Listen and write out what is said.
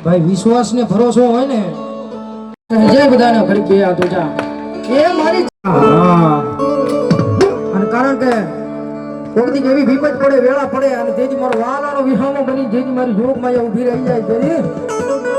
ભાઈ વિશ્વાસ ને ભરોસો હોય ને જય બધાને ઘડી બે હાથ ઊંચા એ મારી અને કારણ કે કોકની એવી વિપત પડે વેળા પડે અને જેથી મારો વાલાનો વિહામો બની જેથી મારી જોગ માં ઊભી રહી જાય તેની